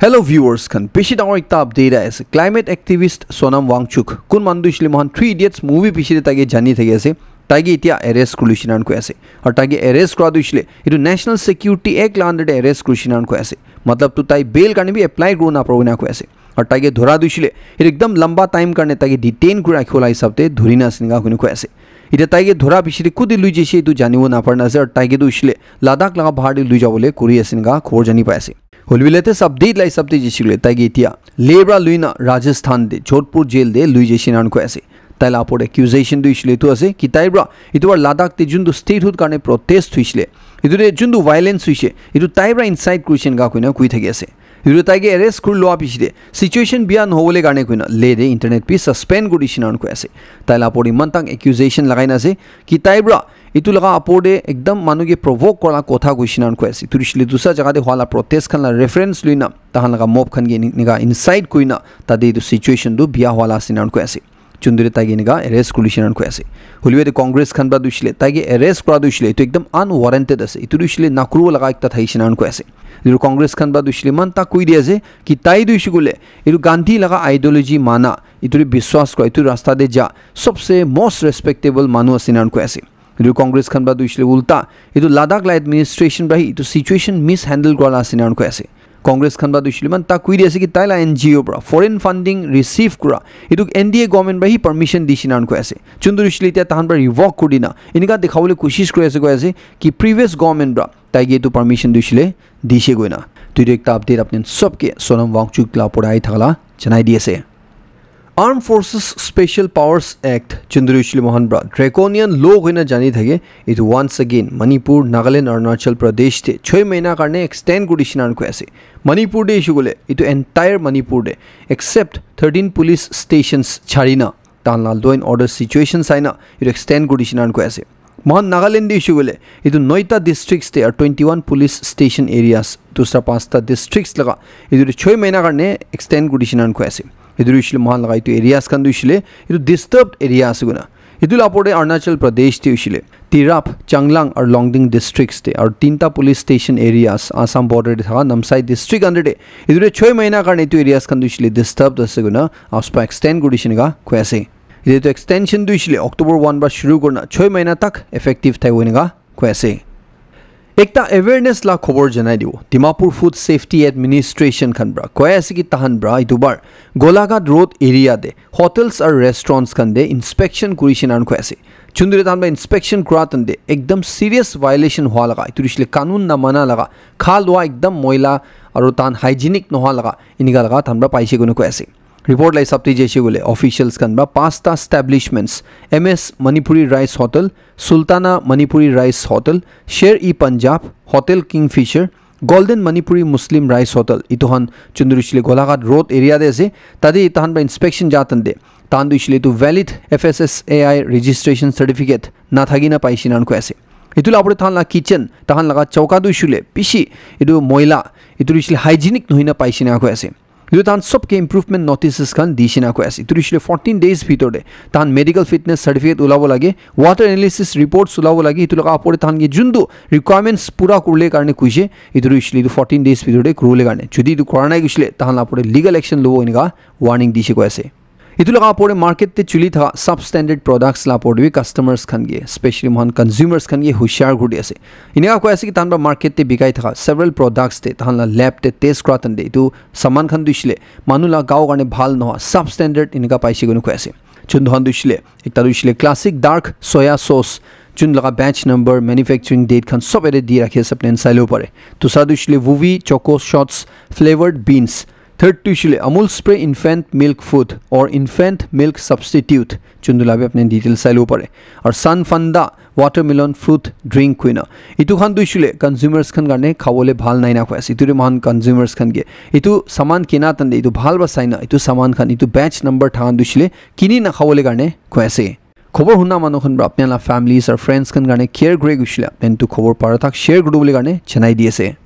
Hello viewers, kan pishi dangor ekta update ase climate activist Sonam Wangchuk kun mandu isle mohan 3 Idiots movie pishi tage jani thage ase taige etia arrest kulishinan ko ase aur taige arrest kora du isle etu National Security Act la under arrest kulishinan ko ase matlab tu tai bail karne bi apply kro na parona ko ase aur taige dhora du isle ekdam lamba time karne taige detain kura rakhola hisabte dhurina singa kunu ko ase ita taige dhora bishiri kudi lui jeshi etu janibo na parna ase aur taige du isle Ladakh laga bahar lui jabole kuri asinga khobor jani pai ase Holbilete update lai sabte jishile taigi etia lebra luina Rajasthan de Jodhpur jail de lui jeshinan ko ase taila apor accusation du isle tu ase ki taibra itubar Ladakh te jundu statehood karne protest huisle iture jundu violence huise itu taibra inside question ga koina kui thagi ase itu taige arrest kur loa piside situation bian hobole karne koina le de internet pi suspend gudishinan ko ase taila apor imantang accusation lagaina ase ki taibra itu laga apode ekdam manuge provoke kora kotha guishinan ko ase turishle dusa jaga de hwala protest khan la reference luina tahan laga mob khan ge niga inside koina tade itu situation du bia hwala sinan ko ase chundure tagi niga arrest kulishinan ko ase hulwe de congress khan ba dushle tagi arrest kora dushle itu ekdam unwarranted ase itu dushle nakru laga ekta thaishinan ko ase itu congress khan ba dushle man ta koi dia ase ki tai dushigule itu gandhi laga ideology mana itu biswas ko itu rasta de ja sabse most respectable manu asinan ko ase itu congress khan ba duishle ulta itu Ladakh la administration bahi itu situation mishandle gola sinan ko ase congress khan ba duishle man ta kui ase ki taila NGO bra foreign funding receive kura itu NDA government bahi permission disinan ko ase chundurishli ta tahan ba revoke kudina inika dekhawle koshish kore ase ki previous government bra taige tu permission duishle dishe goina tu ekta update apne sabke Sonam Wangchuk la podai thagala janai diase Armed Forces Special Powers Act Chandrishli Mohan Bra draconian law hoina jani thage it once again Manipur Nagaland Arunachal Pradesh te 6 mahina karne extend gudishinan ko ase Manipur de ishugule it entire Manipur de except 13 police stations charina tanlal law and order situation saina it extend gudishinan ko ase Mohan Nagaland de ishugule it noita districts te are 21 police station areas dusra pasta districts laga it 6 mahina karne extend gudishinan ko ase Idurishile Mohan laga itu areas kan duishile itu disturbed areas guna itu lapode Arunachal Pradesh te ushile Tirap Changlang or Longding districts te or tinta police station areas Assam border de thaga Namsai district under de idure 6 mahina karne itu areas kan duishile disturbed ase guna aspa extend gudishiniga koase idu extension duishile October 1 ba shuru korna 6 mahina tak effective thai hoiniga koase ekta awareness la khobor janai dibo Dimapur Food Safety Administration khan bra koya ase ki tahan bra itubar Golaghat Road area de hotels or restaurants khan de inspection kurishinan ko ase chundure tan ba inspection kuratan de ekdam serious violation hwa laga iturishle kanun na mana laga khalwa ekdam moila aru tan hygienic no hwa laga iniga laga tan ba paise gunu ko ase report lai sabti jeshi gule officials kan ba pasta establishments MS Manipuri Rice Hotel Sultana Manipuri Rice Hotel Sher-e Punjab Hotel Kingfisher Golden Manipuri Muslim Rice Hotel ituhan chundurishile Golaghat Road area de ase tadi tahan ba inspection jatan de tan duishile tu valid FSSAI registration certificate na thagina paishinan ko ase itu lapore tan la kitchen tahan laga chauka duishule pishi itu moila itu duishile hygienic nohina paishina ko ase itu tan sabke improvement notices kan dishina ko ase itu duishile 14 days bhitor de tan medical fitness certificate ulabo lage water analysis reports ulabo lage itu laga apore tan ge jundu requirements pura kurle karne kuise itu duishile 14 days bhitor de kurule karne jodi itu korana gishile tan apore legal action lobo iniga warning dishe ko ase itu laga apore market te chuli tha substandard products la apore bi customers khan ge especially mohan consumers khan ge hushar gudi ase iniga ko ase ki tan ba market te bikai tha several products te tan la lab te test kra tan de itu saman khan duishile manula gao garne bhal no substandard iniga paise gonu ko ase chundhan duishile ekta duishile classic dark soya sauce chun laga batch number manufacturing date khan sob ere di rakhe sapnen sailo pare to sa duishile Vuvi choco shots flavored beans Third duishile Amul spray infant milk food or infant milk substitute chundulabe apne detail sailo pare aur Sun Fanda watermelon fruit drink kuina itu khan duishile consumers khan garne khawole bhal naina ko ase itu man consumers khan ge itu saman kina tan de itu bhal ba saina itu saman khan itu batch number than duishile kini na khawole garne ko ase khobor hunna manu khan bra apne la families or friends khan garne care gre gushile apne tu khobor parathak share gudu bole garne chanai diase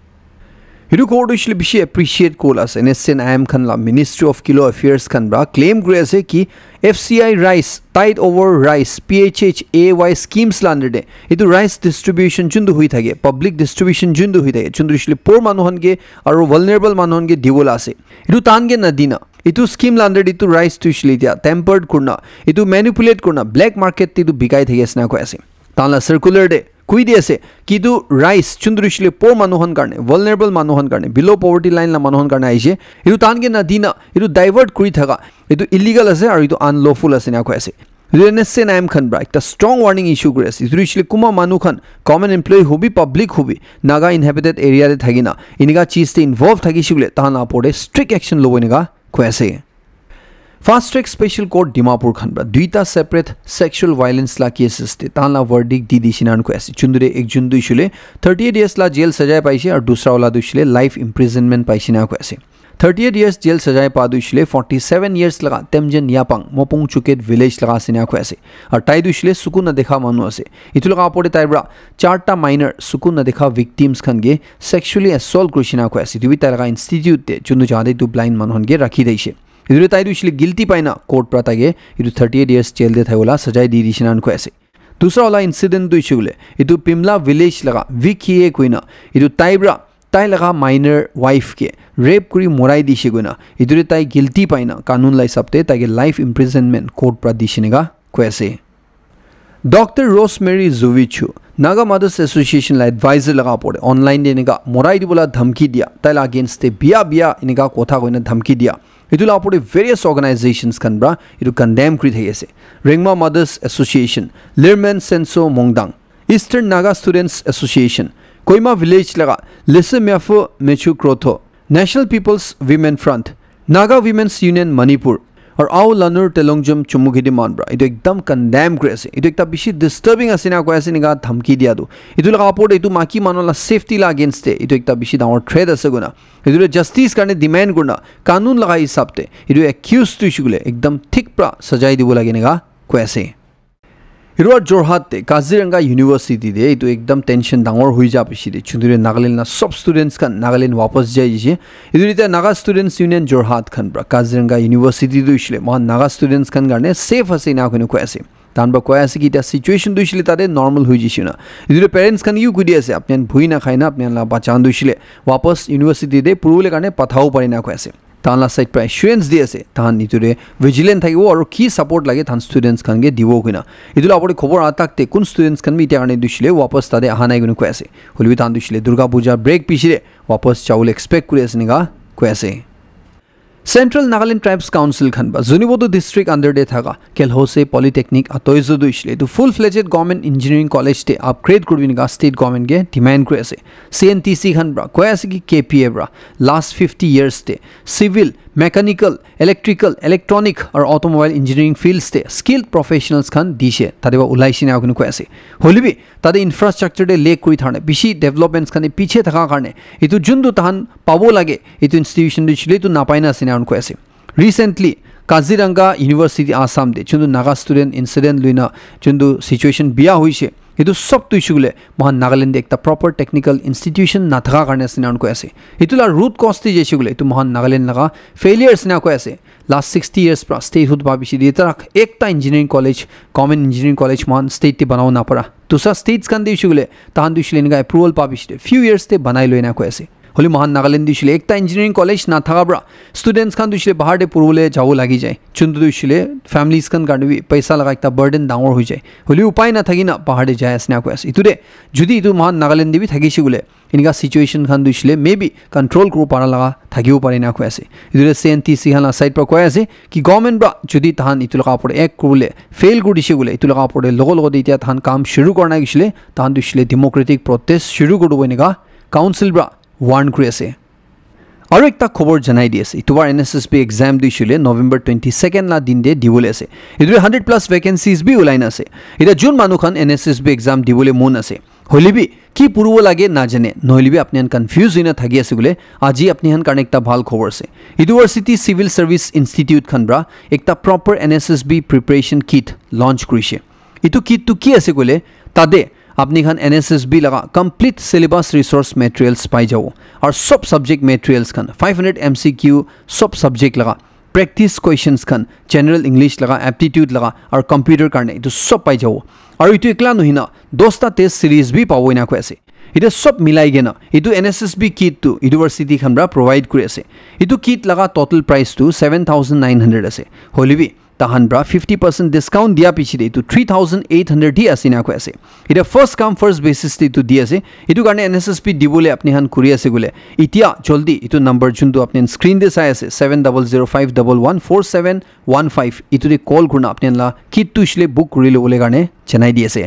Hidu court usually bishi appreciate cool as NSNIM khan la Ministry of Kilo Affairs khan bra claim kuri ase ki FCI rice tide over rice PHH AY schemes la under de idu rice distribution jundu hui thage public distribution jundu hui thage jundu usually poor manuhan ge aru vulnerable manuhan ge dibola ase idu tan ge nadina itu scheme la under itu rice tu usually dia tempered kurna itu manipulate kurna black market ti du bikai thage asna ko ase tan la circular de kui di ase ki du rice chundrishle poor manuhan karne vulnerable manuhan karne below poverty line la manuhan karne aise idu tan ge nadina idu divert kuri thaga idu illegal ase aru idu unlawful ase na ko ase NSNIM khan bra ekta strong warning issue kuri ase idu usually kuma manu khan common employee hobi public hobi naga inhabited area de thagina iniga cheese te involve thagi shule tan apode strict action lobo niga ko ase Fast Track Special Court Dimapur khan bra duita separate sexual violence la cases te tan la verdict di dishinan ko ase chundure ek jundu shule 38 years la jail sajai paise aur dusra wala dushile life imprisonment paisina ko ase 38 years jail sajai pa dushile 47 years laga temjen yapang mopung chuket village laga sina ko ase aur tai dushile sukun na dekha manu ase itu laga apode tai bra charta minor sukun na dekha victims khan ge sexually assault krishina ko ase duita laga institute te chundu jade tu blind manhon ge rakhi deise idure tai dushile guilty paina court pra tage idu 38 years jail de thayola sajai di dishinan ko ase dusra wala incident du ishule idu Pimla village laga VKA koina idu taibra tai laga minor wife ke rape kuri morai dishe goina idure tai guilty paina kanun lai sabte tage life imprisonment court pra dishinega ko ase Dr. Rosemary Zuvichu Naga Mothers Association la advisor laga pore online de nega morai di bola dhamki dia tai la against te biya inega kotha koina dhamki dia itu la apode various organizations kan bra itu condemn kri thai ase Ringma Mothers Association Lirman Senso Mongdang Eastern Naga Students Association Koima Village laga Lesemyafo Mechu Krotho National People's Women Front Naga Women's Union Manipur और आओ लनर तेलोंगजम चुमुगिदि मानब्रा इदु एकदम condemn करे ase इदु एकता बिशी disturbing ase na ko ase niga dhamki dia du idu laga apode idu maki manola safety la against te idu ekta bishi dangor threat ase guna idu justice karne demand guna kanun laga hisab te idu accused tu shugule ekdam thik pra sajai dibo lage niga ko ase Hirwar Jorhat te Kaziranga University de itu ekdam tension dangor hui ja bishi de chundure Nagaland na sub students kan Nagaland wapas jai je idu rita Naga Students Union Jorhat khan bra Kaziranga University du ishle ma Naga students kan garne safe ase na kono ko ase tan ba ko ase ki ta situation du ishle tade normal hui jishina idu parents kan yu kudi ase apnen bhui na khaina apnen la bachan du ishle wapas university de purule karne pathau parina ko ase tan la side pra assurance di ase tan iture vigilant thaibo aru ki support lage tan students kan ge dibo kina idula apode khobor atak te kun students kan mi ite karne dushile wapas tade ahanai gunu ko ase holbi tan dushile Durga Puja break pishire wapas chaul expect kuri ase niga ko ase Central Nagaland Tribes Council khan ba Zunibodo district under de thaga Kelhose Polytechnic atoizo du ishle to full fledged government engineering college te upgrade kurbi ga state government ge demand kuri ase CNTC khan bra ko ase ki KPA bra last 50 years te civil mechanical electrical electronic or automobile engineering fields te skilled professionals khan dishe tade ba ulaisina agunu ko ase holibi tade infrastructure de lake kuri thane bishi developments khan piche thaka karne itu jundu tahan pabo lage itu institution du chile tu napaina sina ko ase recently Kaziranga University Assam de chundu Naga student incident luina chundu situation biya hoise itu sob tu shugule mohan Nagaland ekta proper technical institution na thaka karne sinan ko ase itula root cause ti je shugule itu mohan Nagaland laga failures na ko ase last 60 years pra statehood ba bishi ditarak ekta engineering college common engineering college mohan state ti banau na para tusa states kan di shugule tahan du shile nga approval pa bishi few years te banai loina ko ase holi mohan Nagaland dishile ekta engineering college na thaga bra students kan dishile bahar de purule jaw lagi jai chundu dishile families kan gardebi paisa laga ekta burden dangor hoi jai holi upai na thagina bahar de jai asna ko ase itude judi itu mohan Nagaland debi thagi shigule inga situation kan dishile maybe control kro para laga thagiu pare na ko ase itude CNTC hala side par ko ase ki government bra judi tahan itu laga pore ek kurule fail gudi shigule itu laga pore logo logo de tia tahan kam shuru korna gishile tahan dishile democratic protest shuru godu boinega council bra warn kuri ase aru ekta khobor janai di ase itubar NSSB exam du shule November 22nd la din de dibole ase idu 100+ vacancies bi ulaina ase ida jun manu khan NSSB exam dibole mon ase holibi ki purubo lage na jane noholibi apni an confuse ina thagi ase gule aji apni han karne ekta bhal khobor ase University Civil Service Institute khan bra ekta proper NSSB preparation kit launch kurise itu kit tu ki ase gule tade আপনি খান NSSB লগা complete syllabus resource materials পাই যাব আর সব subject materials খান 500 MCQ সব subject লগা practice questions খান general English লগা aptitude লগা আর computer কারণে এটো সব পাই যাব আর এটো একলা নহিনা 10টা টেস্ট সিরিজ বি পাবো না কই আছে এটা সব মিলাই গেনা এটো NSSB কিট টু ইউনিভার্সিটি খানরা প্রোভাইড করে আছে এটো কিট লগা টোটাল প্রাইস টু 7900 আছে হলিবি তাহানব্রা 50% ডিসকাউন্ট দিয়া পিছিয়ে এটো 3800 দি আছে না কই আছে এটা ফার্স্ট কাম ফার্স্ট বেসিস তে দি আছে এটো কারণে NSSB দিবলে আপনি হান করি আছে গলে ইতিয়া জলদি এটো নাম্বার জুনটো আপনি স্ক্রিন দে চাই আছে 7005114715 ইটোতে কল করনা আপনি লা কিট টু ইসলে বুক কৰি লবলে কারণে চেনাই দি আছে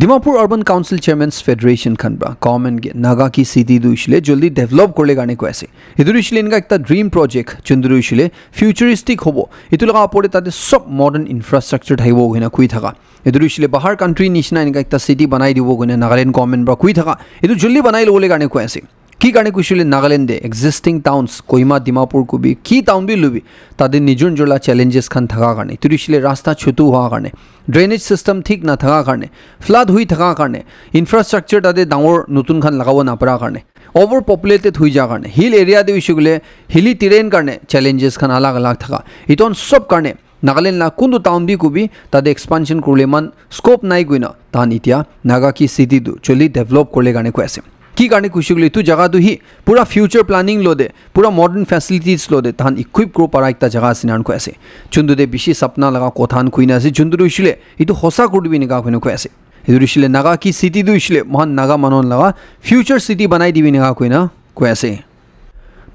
Dimapur Urban Council Chairman's Federation Khanba Common Naga ki city du isle joldi develop korle gane ko ase edur isle inga ekta dream project chunduru isle futuristic hobo etu laga apore tate sob modern infrastructure thaibo hoina kui thaka edur isle bahar country nishna inga ekta city banai dibo gone Nagaland government ba kui thaka etu joldi banai lole gane ko ase কি কারণে কুশলে নাগাল্যান্ডে existing towns Kohima Dimapur কবি কি town B লুবি তাদের নিজর জোলা challenges খান থাকা কারণে তুরিশলে রাস্তা ছোটো হওয়া কারণে ড্রেনেজ সিস্টেম ঠিক না থাকা কারণে ফ্লাড হয়ে থাকা কারণে ইনফ্রাস্ট্রাকচার তাদের ডাঙর নতুন খান লাগাব না পারা কারণে ওভার পপুলেটেড হয়ে যাওয়ার কারণে হিল এরিয়া দিয়ে ইস্যুগুলো হিলি টিরেন কারণে চ্যালেঞ্জেস খান আলাগ আলাগ থাকা ইতন সব কারণে নাগাল্যান্ড না কোনটো টাউন বি কবি তাদের এক্সপানশন করলে মান স্কোপ নাই গই না তাহান ইতিয়া নাগা কি সিটি দু চলি ডেভেলপ করলে কারণে কৈ আছে কি কারণে খুশিগুলি তু জায়গা তো হি পুরা ফিউচার প্ল্যানিং লো দে পুরা মডার্ন ফ্যাসিলিটিস লো দে তাহান ইকুইপ করো পারা একটা জায়গা আছে নান কো আছে চুন্দু দে বিশেষ সপনা লাগা কথান কুইনা আছে চুন্দু ইসলে ইতো হসা করবি নিগা কইনো কো আছে এদুর ইসলে নাগা কি সিটি দু ইসলে মহান নাগা মানন লাগা ফিউচার সিটি বানাই দিবি নিগা কইনা কো আছে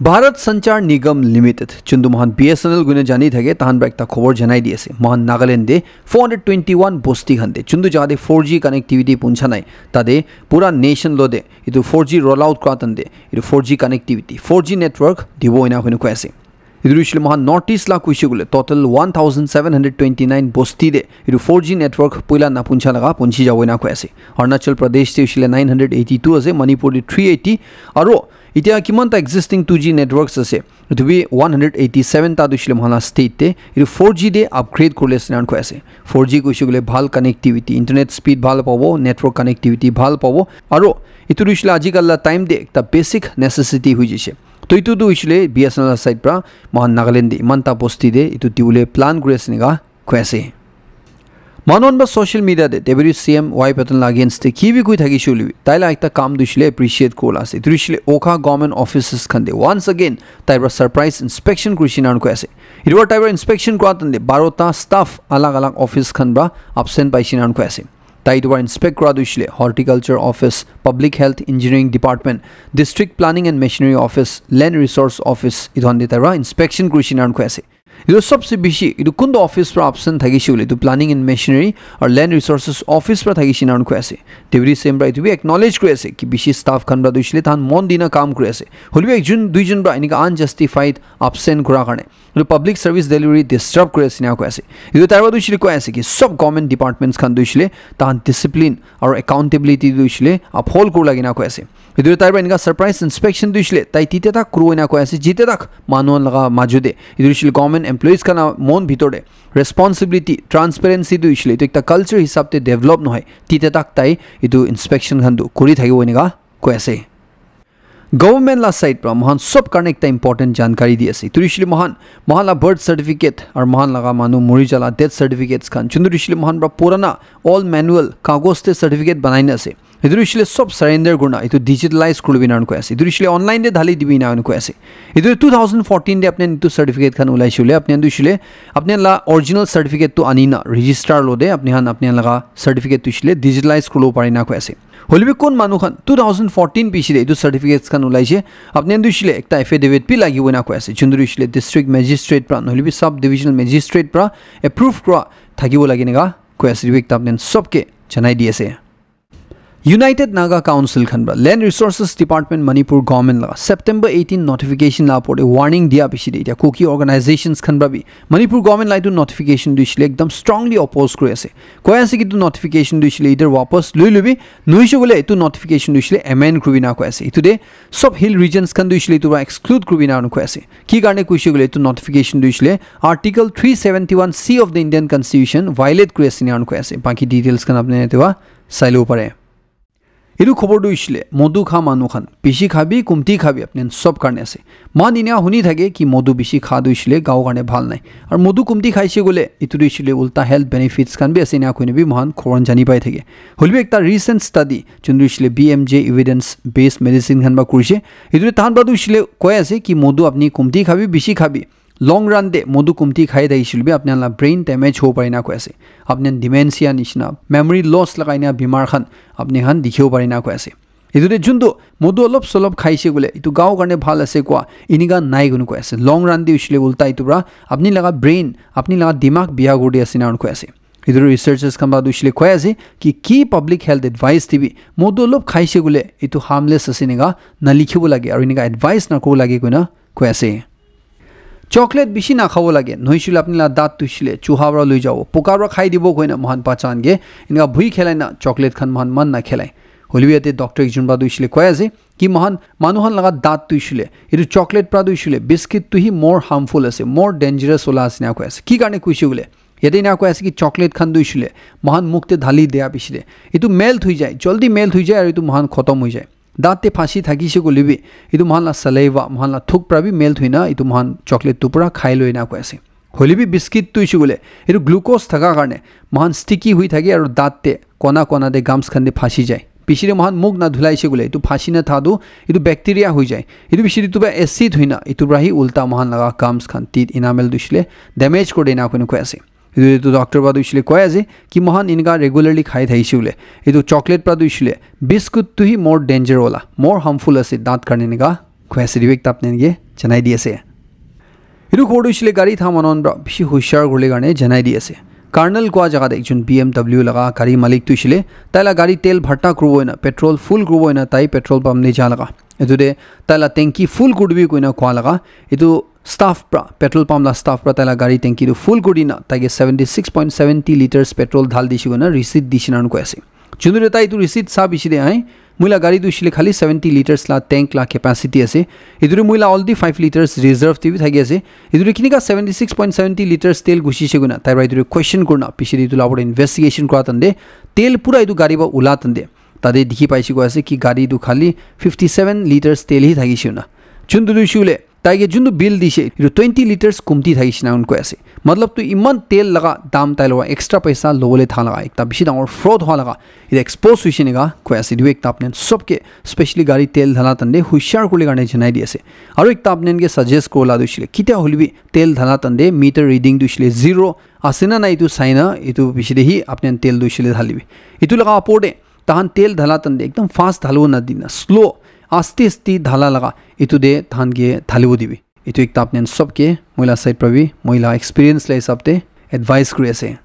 भारत संचार निगम लिमिटेड चुंदु महान BSNL गुने जानी थके ताहान एकटा खबर जनाई दी আছে महान नागालैंड 421 बस्ती खानदे चुंदु जादे 4G कनेक्टिविटी पुंछा नाय तादे पूरा नेशन लोदे इतु 4G रोल आउट क्रातंदे इतु 4G कनेक्टिविटी 4G नेटवर्क दिबो इना कोन कोसे इदुरिशले महान नॉर्थ ईस्ट ला कुइशुगुले टोटल 1729 बस्ती दे इतु 4G नेटवर्क पुइला ना पुंछा लगा पुंछी जावो इना कोसे अरुणाचल प्रदेश से इशले 982 আছে मणिपुर 380 আৰু ইতিয়া কিমানটা এক্সিস্টিং 2G নেটওয়ার্কস আছে ইটো বি 187 টা দুশলে মহানা স্টেটে ইটো 4G দে আপগ্রেড করলে স্নান কো আছে 4G কইছগুলে ভাল কানেক্টিভিটি ইন্টারনেট স্পিড ভাল পাবো নেটওয়ার্ক কানেক্টিভিটি ভাল পাবো আৰু ইটো দুশলে আজিকাল টাইম দে একটা বেসিক নেসেসিটি হৈ যাইছে তো ইটো দুশলে BSNL সাইড পৰা মহান নাগাল্যান্ড ইমানটা বস্তি দে ইটো দিউলে প্ল্যান কৰি আছে নিগা কো আছে मानोन बा सोशल मीडिया दे deputy CM Y Patton against की भी कोई थगी शुली ताइला एकता काम दुशले अप्रिशिएट कोला से दुशले ओखा गवर्नमेंट ऑफिसेस खंदे वंस अगेन ताइबा सरप्राइज इंस्पेक्शन क्रिशिनान को ऐसे इरवा ताइबा इंस्पेक्शन क्रातंदे 12टा स्टाफ अलग अलग ऑफिस खनबा एब्सेंट पाइशिनान को ऐसे ताइदवा इंस्पेक्ट करा दुशले horticulture office public health engineering department district planning and machinery office land resource office इधन दे ताइबा इंस्पेक्शन क्रिशिनान को ऐसे इधर सबसे बेसी इधर कुंदो ऑफिस पर ऑप्शन थगी शुले तो प्लानिंग एंड मशीनरी और लैंड रिसोर्सेस ऑफिस पर थगी शिनान को ऐसे डेब्यूटी CM राइट भी एक्नॉलेज करे ऐसे कि बेसी स्टाफ खनबा दुशले थान मन दिना काम करे ऐसे होलबे एक जून 2 जून बा इनका अनजस्टिफाइड एब्सेंट करा करने इधर पब्लिक सर्विस डिलीवरी डिस्टर्ब करे ऐसे ना को ऐसे इधर तारवा दुशले को ऐसे कि सब गवर्नमेंट डिपार्टमेंट्स खन दुशले तान डिसिप्लिन और अकाउंटेबिलिटी दुशले अपहोल्ड कर लगिना को ऐसे इधर तारवा इनका सरप्राइज इंस्पेक्शन दुशले ताई तीते तक क्रू ना को ऐसे जीते तक मानवन लगा माजुदे इधर दुशले गवर्नमेंट एम्प्लॉइज का मन भितरे रेस्पॉन्सिबिलिटी ट्रांसपेरेंसी दु इशले तो एक कल्चर हिसाब से डेवलप নহয় तीते तक ताई इदु इंस्पेक्शन खंदु करि থাকিব নিগা কৈ আছে गवर्नमेंट ला साइड पर महान सब कारण एक इम्पोर्टेंट जानकारी दी আছে तुरिशली महान बर्थ सर्टिफिकेट और महान लगा मानु मरि जाला डेथ सर्टिफिकेट्स खान चुंदुरिशली महान बा पुराना ऑल मैनुअल कागज ते सर्टिफिकेट बनाइन আছে इदुरिशले सब सरेंडर गुना इतो डिजिटलाइज करबिनान को আছে इदुरिशले ऑनलाइन दे धाली दिबिनान को আছে इदु 2014 दे अपने इतो सर्टिफिकेट खान उलाइशले अपने दुशले अपने ला ओरिजिनल सर्टिफिकेट तो आनिना रजिस्ट्रार लो दे अपने लगा सर्टिफिकेट तुशले डिजिटलाइज करलो पारिना को আছে হলিবি কোন মানুহ খান 2014 পিছিলে ইটো সার্টিফিকেটস খান উলাইছে আপনি দুইছিলে একটা এফিডেভিট পি লাগিব না কৈ আছে চুন্দুৰিছিলে ডিস্ট্ৰিক্ট ম্যাজিস্ট্ৰেট প্ৰা হলিবি সাব ডিভিজনাল ম্যাজিস্ট্ৰেট প্ৰা এপ্ৰুভ কৰা থাকিব লাগি নেগা কৈ আছে ৰিবেক্ট আপনি সবকে জনাই দি আছে यूनाइटेड नागा काउंसिल खनबा land resources department Manipur government ला सेप्टेम्बर 18 नोटिफिकेशन ला पड़े वार्निंग दिया पिछले इटा कुकी ऑर्गेनाइजेशंस खनबा भी मणिपुर गवर्नमेंट ला नोटिफिकेशन दिसले एकदम स्ट्रांगली अपोज करे আছে কয় আছে কিন্তু नोटिफिकेशन दिसले इधर वापस লৈ লবি নইছো গলে এটো नोटिफिकेशन दिसले এমেন্ড করবি না কয় আছে ইতুদে সব হিল রিজনস খান দিসলে ইতো এক্সক্লুড করবি না কয় আছে কি কারণে কইছো গলে এটো नोटिफिकेशन दिसले article 371C of the Indian constitution violate করে আছে না কয় আছে বাকি ডিটেইলস খান আপনি নেতেবা চাই ল'ব পাৰে এইটো খবৰটো ইছলে মধু খা মানুহ খান বেছি খাবি কুমটি খাবি আপুনি সব কাৰণে আছে মান ইনা শুনি থাকে কি মধু বেছি খা দইছিলে গাঁও কাৰণে ভাল নাই আৰু মধু কুমটি খাইছে গলে ইটো দইছিলে উল্টা হেলথ বেনিফিটস খান বি আছে না কইনবি মহান খবৰ জানি পাই থাকে হলবি একটা ৰিসেন্ট ষ্টাডি যোন দইছিলে বিএমজে এভিডেন্স বেসড মেডিসিন খান বা কৰিছে ইটো তাহান বাদু ইছলে কৈ আছে কি মধু আপুনি কুমটি খাবি বেছি খাবি লং রান দে মধু কুমটি খাই দাইছিল বি আপনার ব্রেইন ড্যামেজ হব পারে না কইছে আপনার ডিমেনশিয়া নিচিনা মেমরি লস লাগাই না বিমার খান আপনি খান দেখিও পারে না কইছে এদুরে যোনটো মধু অলপ সলপ খাইছে গলে ইটো গাঁও কাৰণে ভাল আছে কোৱা ইনিগা নাই গুণ কৈ আছে লং ৰান দি উছলে উল্টা ইটোৰা আপনি লাগা ব্ৰেইন আপনি লাগা দিমাগ বিয়া গড়ি আছে না কৈ আছে ইদুৰ ৰিসাৰ্চাৰ্স খান বা উছলে কৈ আছে কি পাব্লিক হেলথ এডভাইস দিবি মধু অলপ খাইছে গলে ইটো হার্মলেস আছে নিগা না লিখিব লাগে আৰু ইনিগা এডভাইস না কো লাগে কইনা কৈ আছে চকলেট বেশি না খাব লাগে নইছিল আপনি দাঁত তুইছিলে চুহাবরা লই যাও পোকাবরা খাই দিব কইনা মহান পাচানগে ইনকা ভুই খেলাই না চকলেট খান মহান মান না খেলাই হলিবিয়াতে ডক্টর একজন বা দুইছিলে কয় আছে কি মহান মানুহন লাগা দাঁত তুইছিলে এটো চকলেট প্রা দুইছিলে বিস্কিট তুহি মোর হার্মফুল আছে মোর ডেঞ্জারাস ওলা আছে না কয় আছে কি কারণে কইছে বলে এটাই না কয় আছে কি চকলেট খান দুইছিলে মহান মুখতে ঢালি দেয়া পিছিলে এটো মেল্ট হই যায় জলদি মেল্ট হই যায় আর এটো মহান খতম হই যায় দাঁতে ফাঁসি থাকিছে গলিবি ইটো মহানলা সালাইভা মহানলা থুক প্রাবি মেল্ট হই না ইটো মহান চকলেট টুপুরা খাই লই না কয় আছে হলিবি বিস্কিট তুইছে গলে এটো গ্লুকোজ থাকা কারণে মহান স্টিকি হই থাকে আর দাঁতে কোনা কোনা দে গামস খান দে ফাঁসি যায় পিছিরে মহান মুখ না ধুলাইছে গলে ইটো ফাঁসি না থাদু ইটো ব্যাকটেরিয়া হই যায় ইটো পিছিরে তুবা অ্যাসিড হই না ইটো ব্রাহি উল্টা মহান লাগা গামস খান টিট ইনামেল দুইছিলে ড্যামেজ করে না কোন কয় আছে ಇದು ಡಾಕ್ಟರ್ ಬಾದು ಇಶ್ಲೆ ಕೊಯ আছে কি মহান ইনগা রেগুলারলি খাই থাইছিলে ಇದು চকলেট প্রাদু ইಶ್লে বিস্কুট তুহি মোর ডেঞ্জার ওলা মোর হার্মফুল আছে দাঁত কারণে নিগা খয়াসি দিবেক আপনি নিগে জানাই দিয়েছে ಇದು কোড ইশ্লে গাড়ি থামানন বেশি হুশিয়ার গলে গানে জানাই দিয়েছে কার্নেল কোয়া জায়গা একজন BMW লাগা গাড়ি মালিক তুইছিলে তাইলা গাড়ি তেল ভর্তা করবই না পেট্রোল ফুল করবই না তাই পেট্রোল পাম্প নে যা লাগা এদুরে তাইলা ট্যাঙ্কি ফুল করবি কইনা কোয়া লাগা এদু staff pra petrol pump la staff pra tala gari tanki ru full kodina tage 76.70 liters petrol dhal dishi gona receipt dishinan ko ase chundure tai tu receipt sa bishide ai muila gari du shile khali 70 liters la tank la capacity ase idure muila all the 5 liters reserve tibi thagi ase idure kinika 76.70 liters tel gushi se gona tai idure question korna pishide tu labor investigation kora tande tel pura idu gari ba ula tande tade dikhi paisi ko ase ki gari du khali 57 liters tel hi thagi shuna chunduru shule তাইগে যোনটো বিল দিছে ইটো 20 litres কমতি থাকিছ না উনকো আছে मतलब তো ইমান তেল লাগা দাম তাই লওয়া এক্সট্রা পয়সা লবলে থা লাগা একটা বেশি ডাঙৰ ফ্রড হওয়া লাগা এটা এক্সপোজ হইছে নেগা কই আছে দুই একটা আপনি সবকে স্পেশালি গাড়ি তেল ঢালা তন্দে হুশিয়ার করলে গানে জানাই দি আছে আৰু একটা আপনকে সাজেস্ট করলা দিছিলে কিটা হলিবি তেল ঢালা তন্দে মিটার রিডিং দিছিলে 0 আছে না নাই ইটো চাইনা ইটো বেশি দেহি আপনি তেল দিছিলে ঢালিবি ইটো লাগা আপোডে তাহান তেল ঢালা তন্দে একদম ফাস্ট ঢালব না দিনা স্লো आस्ते आस्ते ढाला लगा इतु दे थान गे थालिबो दिबि इतु एक तापनेन सबके महिला साइड प्रवि महिला एक्सपीरियंस ले सबते एडवाइस करे আছে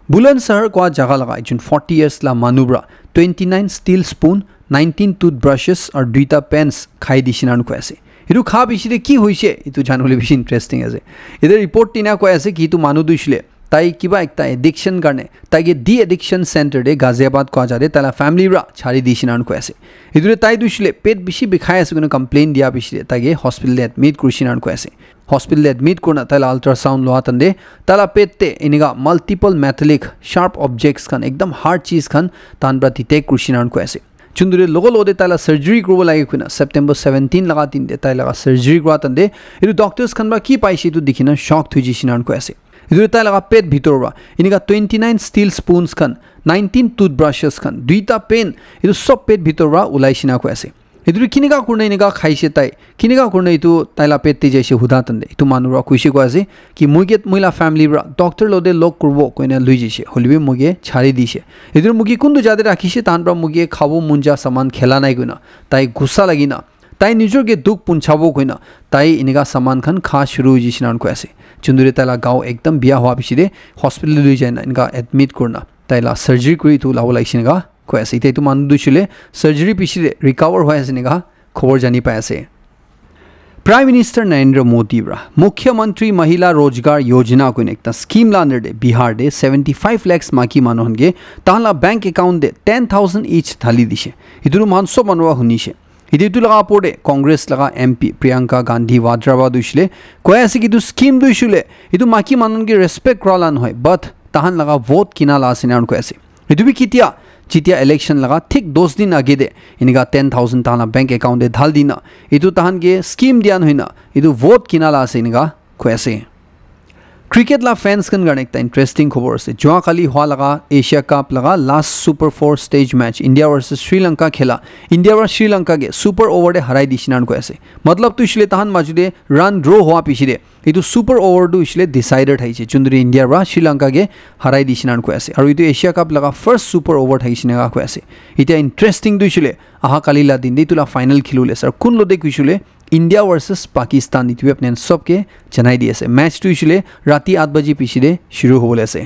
बुलंदशहर को जगह लगा जुन 40 इयर्स ला मानुब्रा 29 स्टील स्पून 19 टूथब्रशेस और दुईटा पेन्स खाई दिसिनान को আছে इतु खा बिसिरे की होइसे इतु जानले बेसि इंटरेस्टिंग আছে इधर रिपोर्ट टिना को আছে कि इतु मानु दुइसले তাই কিবা একটা এডিকশন কারণে তাইকে ডি এডিকশন সেন্টার দে গাজিয়াবাদ কোয়া যাদে তালা ফ্যামিলিরা ছাড়ি দিছিনান কয় আছে ইদুরে তাই দুইছিলে পেট বেশি বিখাই আছে কোনো কমপ্লেইন দিয়া বিছিলে তাইকে হসপিটালে এডমিট কৰিছিনান কয় আছে হসপিটালে এডমিট করনা তালা আল্ট্রাসাউন্ড লোয়া তন্দে তালা পেটতে ইনিগা মাল্টিপল মেটালিক শার্প অবজেক্টস খান একদম হার্ড চিজ খান তানব্রা ডিটেক্ট কৰিছিনান কয় আছে চুন্দুরে লগলদে তালা সার্জারি করব লাগে কইনা সেপ্টেম্বর 17 লাগা তিন দে তাই লাগা সার্জারি করা তন্দে ইদু ডক্টরস খান বা কি পাইছে ইদু দেখিনা শক থুই জিছিনান কয় আছে इधर ताई लगा पेट भितरवा इनका 29 steel spoons Khan 19 toothbrushes Khan दुईटा पेन इधर सब पेट भितरवा उलाइसिना को ऐसे इधर किनेगा कुर्ने इनका खाइसे ताई किनेगा कुर्ने इतु ताइला पेट ते जैसे हुदा तंदे इतु मानुरा कुइसे को ऐसे कि मुगे महिला फैमिली रा डॉक्टर लोदे लोक करबो कोइना लुइ जैसे हलिबे मुगे छाड़ी दिसे इधर मुगे कुंदु जादे राखिसे तानब्रा मुगे खाबो मुंजा सामान खेला नाइ गइना ताई गुस्सा लागिना ताई निजोगे दुख पुंछाबो कइना ताई इनिगा सामान खान खा शुरू जिसिनान को ऐसे चुंदुरे ताला गाँव एकदम बिया हुआ पिछले हॉस्पिटल लुई जाना इनका एडमिट करना ताइला सर्जरी करी तो लाव लाइसिनेगा को ऐसे इते तो मानु दुइছিলে सर्जरी पिछले रिकवर हुआ ऐसे नेगा खबर जानी पाए ऐसे प्राइम मिनिस्टर नरेंद्र मोदी रा मुख्यमंत्री महिला रोजगार योजना को एकता स्कीम लांदर दे बिहार दे 75 लाख माकी मानोहनगे ताला बैंक अकाउंट दे 10,000 ईच थाली दिसे इदुरु मानसो मनवा हुनिसे इदितु लगा पड़े कांग्रेस लगा एमपी प्रियंका गांधी वाड्रावा दुइसले कोय আছে कि दु स्कीम दुइसले इदु माकी मानन के रेस्पेक्ट कराला নহয় बट ताहान लगा वोट किना लासिनान को আছে इदु बि कितिया जितिया इलेक्शन लगा ठीक 10 दिन आगे दे इनका 10,000 ताना बैंक अकाउंट दे ढाल दीना इतु तहन के स्कीम दियान हुइना इतु वोट किनाला से इनका खुएसे क्रिकेट ला फैंस कन गण एक इंटरेस्टिंग खबर से जो खाली हुआ लगा एशिया कप लगा last super 4 stage match India versus Sri Lanka खेला इंडिया वर्सेस श्रीलंका के सुपर ओवर दे हराई दिसिनान को ऐसे मतलब तो इसलिए तहन माजुदे रन ड्रॉ हुआ पिछले इतु सुपर ओवर दु इसलिए डिसाइडेड है चुंदरी इंडिया रा श्रीलंका के हराई दिसिनान को ऐसे और इतु एशिया कप लगा फर्स्ट सुपर ओवर थाइसिना को ऐसे इतना इंटरेस्टिंग दु इसलिए आहा कालीला दिन दे तुला फाइनल खिलुले सर कुन लो दे कुइसुले इंडिया वर्सेस पाकिस्तान इतु अपने सबके जनाई दिए से मैच तो इसलिए राति 8 बजे पिछले शुरू होले से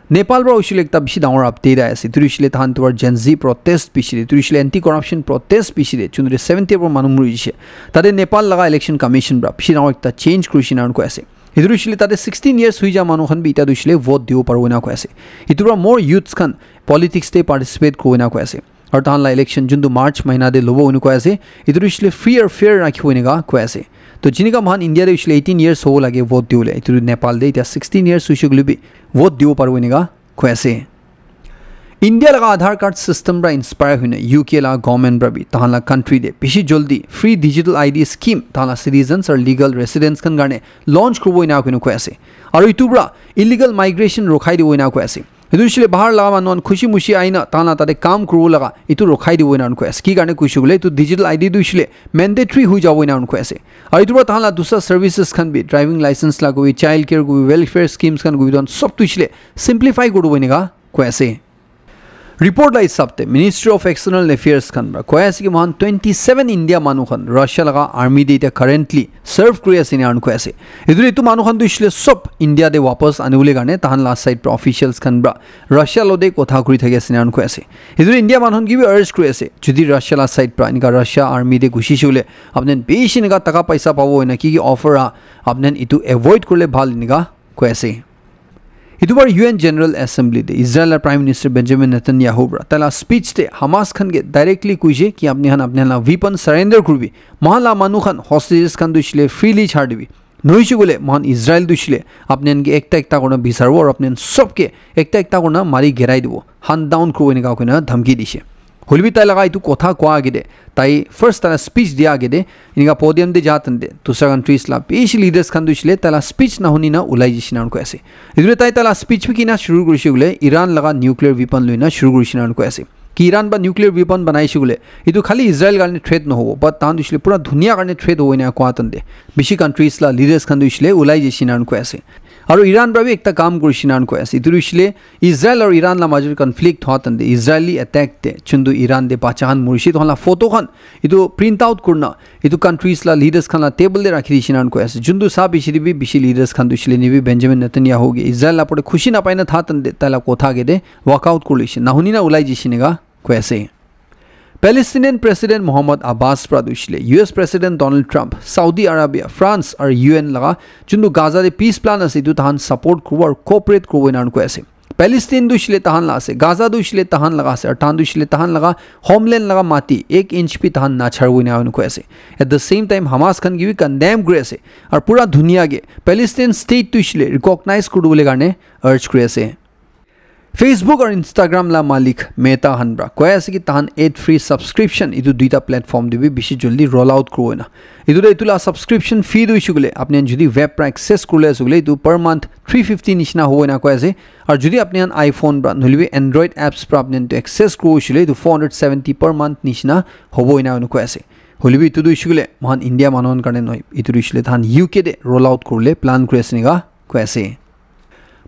नेपाल रा उसले एक बिसि डाঙৰ আপডেট আছে তুৰিছিলে তাহান তোৰ জেনজি প্ৰটেষ্ট পিছিলে তুৰিছিলে এন্টি কৰাপশন প্ৰটেষ্ট পিছিলে চুনৰে 70 ৰ মানুহ মৰিছে তাতে নেপাল লগা ইলেকশন কমিশন ৰা বিসি ডাঙৰ একটা চেঞ্জ কৰিছিল আৰু কৈ আছে ইদুৰিছিলে তাতে 16 ইয়াৰ্স হৈ যা মানুহখন বিটা দুছিলে ভোট দিব পাৰব না কৈ আছে ইতুৰা মোৰ ইউথছ খান পলিটিক্স তে পাৰ্টিসিপেট কৰিব না কৈ আছে और तहला इलेक्शन जो मार्च महीना दे लोबो उनको ऐसे इधर इसलिए फ्री और फेयर रखी हुई निगा को ऐसे तो जिनका महान इंडिया दे इसलिए 18 इयर्स हो लगे वोट दिवले इधर नेपाल दे 16 इयर्स हुई भी वोट दिव पर हुई निगा को ऐसे इंडिया लगा आधार कार्ड सिस्टम रा इंस्पायर हुई यूके ला गवर्नमेंट रा भी तहला कंट्री दे पिछी जल्दी फ्री डिजिटल आईडी स्कीम तहला सिटीजन्स और लीगल रेसिडेंट्स कन गाने लॉन्च करबो इना को ऐसे और यूट्यूबरा इलीगल माइग्रेशन रोखाई दिबो इना को ऐसे इधर बाहर लगा मानुन खुशी मुशी आईना ताना ताते काम करो लगा इतु रोखाई दिबो इना उनको ऐसे की गाने कुछ बोले तो डिजिटल आईडी दुइसले मैंडेटरी हो जाबो इना उनको ऐसे और इतु ताला दूसरा सर्विसेज खन भी ड्राइविंग लाइसेंस लागो चाइल्ड केयर को वेलफेयर स्कीम्स खन को दन सब तुइसले सिंप्लीफाई करबो इनगा को ऐसे रिपोर्ट लाई सबते मिनिस्ट्री ऑफ एक्सटर्नल अफेयर्स खन बा कोया से कि महान 27 इंडिया मानुखन रशिया लगा आर्मी दे करेंटली सर्व करे सिने अनको ऐसे इधर इतु मानुखन दुइसले सब इंडिया दे वापस आनेउले गाने तहन लास्ट साइड पर ऑफिशियल्स खन बा रशिया लोदे कथा करि थाके सिने अनको ऐसे इधर इंडिया मानुखन की भी अर्ज करे ऐसे जदि रशिया लास्ट साइड पर इनका रशिया आर्मी दे घुसी छुले अपने बेशी इनका टका पैसा पावो इना की ऑफर अपने इतु अवॉइड करले भाल इनका को ऐसे इतुबार यूएन जनरल असेंबली दे Israel prime minister Benjamin Netanyahu ब्रा तला स्पीच ते हमास खन के डायरेक्टली कुजे कि अपने हन अपने ला वेपन सरेंडर करबी महला मानु खन हॉस्टेजेस खन दुइसले फ्रीली छाड़ दिबी नइसु गले महन इजराइल दुइसले अपने के एकटा कोना बिसारबो और अपने सबके एकटा कोना मारी घेराई दिबो हन डाउन करबो इनका कोना धमकी दिसे होलबी ताई लगा इतु कथा को आगे दे ताई फर्स्ट ताला स्पीच दिया आगे दे इनका पोडियम दे जातन दे दूसरा कंट्रीज ला पेश लीडर्स खन दुइसले ताला स्पीच ना होनी ना उलाई जिसिना उनको ऐसे इधर ताई ताला स्पीच भी किना शुरू करछि गुले ईरान लगा न्यूक्लियर वेपन लइना शुरू करछि उनको ऐसे कि ईरान बा न्यूक्लियर वेपन बनाइछि गुले इतु खाली इजराइल गाने थ्रेट न हो बट तान दुइसले पूरा दुनिया गाने थ्रेट होइना कोआतन दे बिशी कंट्रीज ला लीडर्स खन दुइसले उलाई जिसिना उनको ऐसे और ईरान भी एक काम करसिना उनको ऐसे इधर इसलिए इजराइल और ईरान ला माजुर कन्फ्लिक्ट होतन दे इजरायली अटैक दे चुंदु ईरान दे पाचान मुर्शी तो हला फोटो खन इदु प्रिंट आउट करना इदु कंट्रीज ला लीडर्स खन ला टेबल दे राखि दिसिना उनको ऐसे जुंदु सा बिशिरि भी बिशी लीडर्स खन दुइसले निबी बेंजामिन नेतन्याहू गे इजराइल ला पड़े खुशी ना पाइना थातन दे तला कोथा गे दे वर्कआउट करलिसिन ना हुनी ना उलाई जिसिनेगा को ऐसे पैलेस्टीनियन प्रेसिडेंट मोहम्मद अब्बास प्रादुशले US president Donald Trump Saudi Arabia France और यूएन लगा जुंदु गाजा दे पीस प्लान असे दु तहन सपोर्ट करबो और कोऑपरेट करबो इनान को ऐसे पैलेस्टीन दुशले तहन ला से गाजा दुशले तहन लगा से अटान दुशले तहन लगा होमलैंड लगा माती 1 इंच भी तहन ना छड़बो इनान को ऐसे at the same time Hamas खन की भी कंडेम करे से और पूरा दुनिया के पैलेस्टीन स्टेट दुशले रिकॉग्नाइज करबो ले गाने अर्ज करे से फेसबुक और इंस्टाग्राम ला मालिक मेटा हनब्रा कोया से कि तहन एड फ्री सब्सक्रिप्शन इदु दुईटा प्लेटफॉर्म दिबी बिशी जल्दी रोल आउट करो ना इदु इतुला सब्सक्रिप्शन फी दुई सुगले अपने जदि वेब पर एक्सेस करले सुगले इदु पर मंथ 350 निशना हो ना कोया से और जदि अपने आईफोन ब्रा नलिबे एंड्रॉइड एप्स पर अपने तो एक्सेस करो सुगले इदु 470 पर मंथ निशना होबो ना कोया से होलिबी इतु दुई सुगले महान इंडिया मानन करने नय इतु सुगले तहन यूके दे रोल आउट करले प्लान करेसनिगा कोया से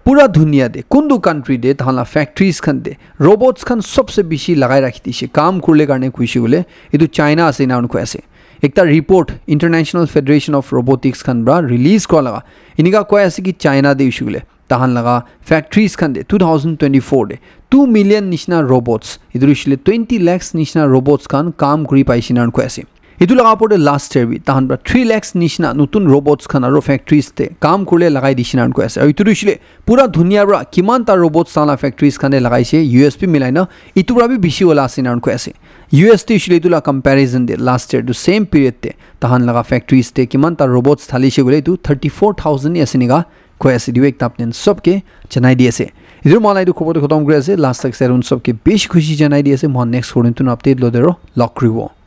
पूरा दुनिया दे कुंदु कंट्री दे तहला फैक्ट्रीज खन दे रोबोट्स खन सबसे बेसी लगाई राखी दिसे काम करले करने खुशी गुले इदु चाइना से ना उनको ऐसे एकटा report international federation of robotics खन ब्रा रिलीज को लगा इनका कोई ऐसे कि चाइना दे इशू गुले तहन लगा फैक्ट्रीज खन दे 2024 दे 2 मिलियन निशना रोबोट्स इदु इसले 20 लाख निशना रोबोट्स खन काम करि पाइसिना उनको ऐसे इतु लगा पड़े लास्ट ईयर भी तहन 3 लाख निशना नतुन रोबोट्स खन और फैक्ट्रीज ते काम करले लगाई दिसिना उनको ऐसे और इतु इसले पूरा दुनिया रा किमान ता रोबोट्स साला फैक्ट्रीज खने लगाइसे यूएसपी मिलाइना इतुरा भी बिशी वाला सिना उनको ऐसे यूएस ते इसले इतुला कंपैरिजन दे last year the same period ते तहन लगा फैक्ट्रीज ते किमान ता रोबोट्स थाली से गले 34000 ऐसे निगा को ऐसे दिवे एक अपने सबके जनाई दिए से इधर मलाई तो खबर खत्म कर लास्ट तक सर उन सबके बेश खुशी जनाई दी मोहन नेक्स्ट अपडेट लो लक